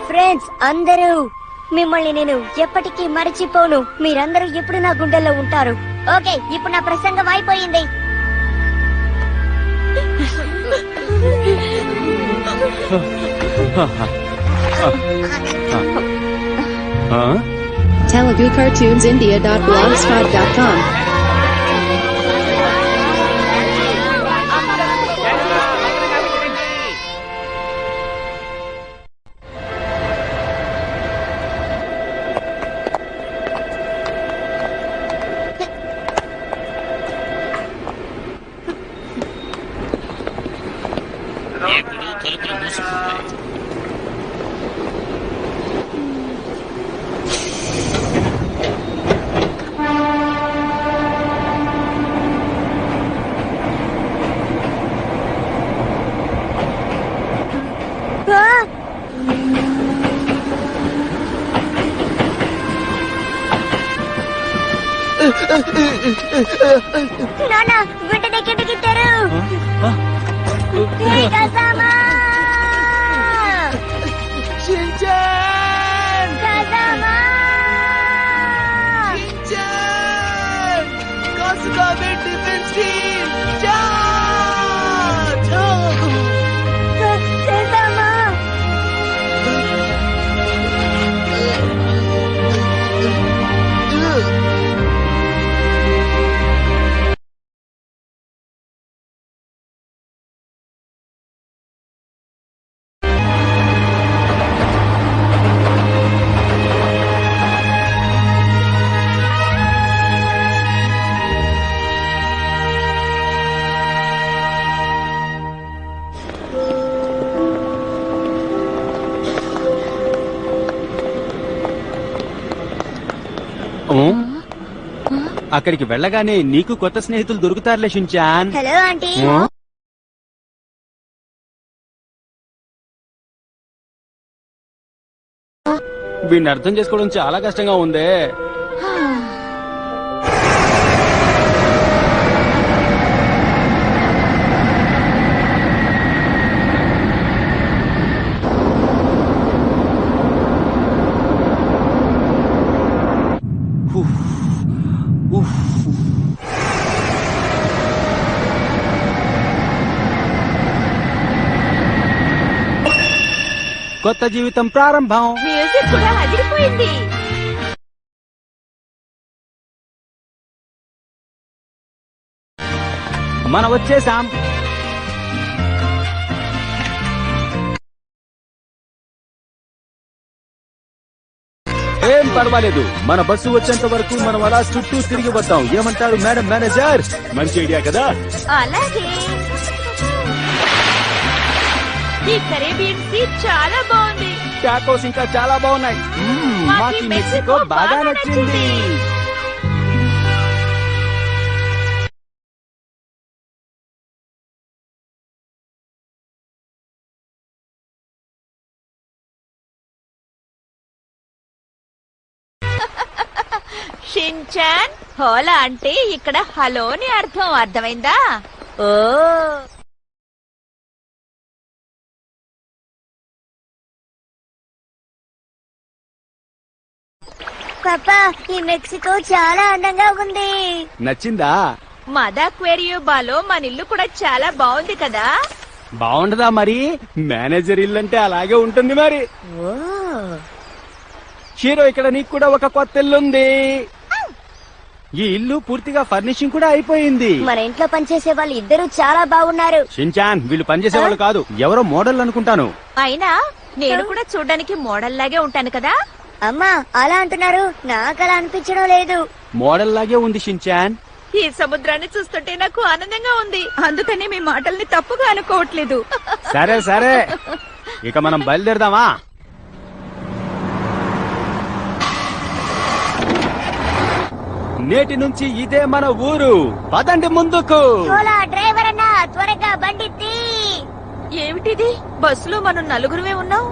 Friends అందరూ, మిమ్మల్ని నేను ఎప్పటికీ మర్చిపోను. మీరందరూ ఎప్పుడు నా గుండెల్లో ఉంటారు. ఓకే, ఇప్పుడు నా ప్రసంగం అయిపోయింది. telugucartoonsindia.blogspot.com తలుపులు మూసుకుంటాయి. నాన్న వెంటనే కిందకిట్టారు. అక్కడికి వెళ్ళగానే నీకు కొత్త స్నేహితులు దొరుకుతారులే షిన్చాన్. Hello aunty. వీడిని అర్థం చేసుకోవడం చాలా కష్టంగా ఉందే. కొత్త జీవితం ప్రారంభం. మ్యూజిక్ కూడా అదిరిపోయింది. మనం వచ్చేసాం. ఏం పర్వాలేదు, మన బస్సు వచ్చేంత వరకు మనం అలా చుట్టూ తిరిగి వద్దాం. ఏమంటారు మేడం మేనేజర్? మంచి ఐడియా కదా. అలాగే. ఈ కరేబియన్ సీ చాలా బాగుంది. టాకోస్ ఇంకా చాలా బాగున్నాయి. మాకు మెక్సికో బాగా నచ్చింది. షిన్చాన్, హోలా అంటే ఇక్కడ హలో అని అర్థం. అర్థమైందా? ఓ పాపా, ఈ మెక్సికో చాలా అందంగా ఉంది. నచ్చిందా? మదాక్వేరియోబాలో మన ఇల్లు కూడా చాలా బాగుంది కదా. బాగుండదా మరి? మేనేజర్ ఇల్లు అంటే అలాగే ఉంటుంది మరి. ఓ హీరో, ఇక్కడ నీకు కూడా ఒక కొత్త ఇల్లు ఉంది. ఈ ఇల్లు పూర్తిగా ఫర్నిషింగ్ కూడా అయిపోయింది. మన ఇంట్లో పనిచేసే వాళ్ళు ఇద్దరు చాలా బాగున్నారు. షిన్చాన్, వీళ్ళు పనిచేసే వాళ్ళు కాదు, ఎవరో మోడల్ అనుకుంటాను. అయినా నేను కూడా చూడ్డానికి మోడల్ లాగే ఉంటాను కదా. అమ్మా అలా అంటున్నారు, నాకు అలా అనిపించడం లేదు. మోడల్ లాగే ఉంది షిన్చాన్. ఈ సముద్రాన్ని చూస్తుంటే నాకు ఆనందంగా ఉంది. అందుకని మీ మాటల్ని తప్పుగా అనుకోవట్లేదు. సరే సరే, ఇక మనం బయలుదేరదామా? నేటి నుంచి ఇదే మన ఊరు. పదండి ముందుకు. డ్రైవర్ అన్నా, త్వరగా బండి తీ. ఏమిటిది? బస్సులో మనం నలుగురువే ఉన్నాం.